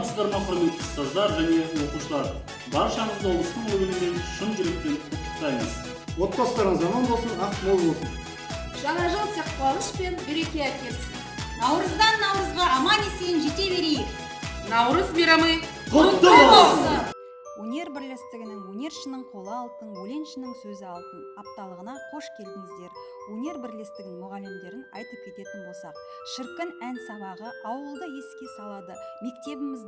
саламатсыздар ма, құрметті ұстаздар және оқушылар? Баршаңызды ұлыстың ұлы күнімен шын жүректен құттықтаймыз. Отбасыларыңыз аман болсын, ақ мол болсын. Жаңа жыл тек қуаныш пен береке әкелсін. Наурыздан наурызға аман есен жете берейік. Наурыз мейрамы Құтты болсын! Өнер бірлестігінің өнершінің қолы алтын, өлеңшінің сөзі алтын апталығына қош келдіңіздер. Өнер бірлестігінің мұғалімдерін айтып кететін болсақ, шіркін ән сабағы ауылды еске салады. Мектебіміз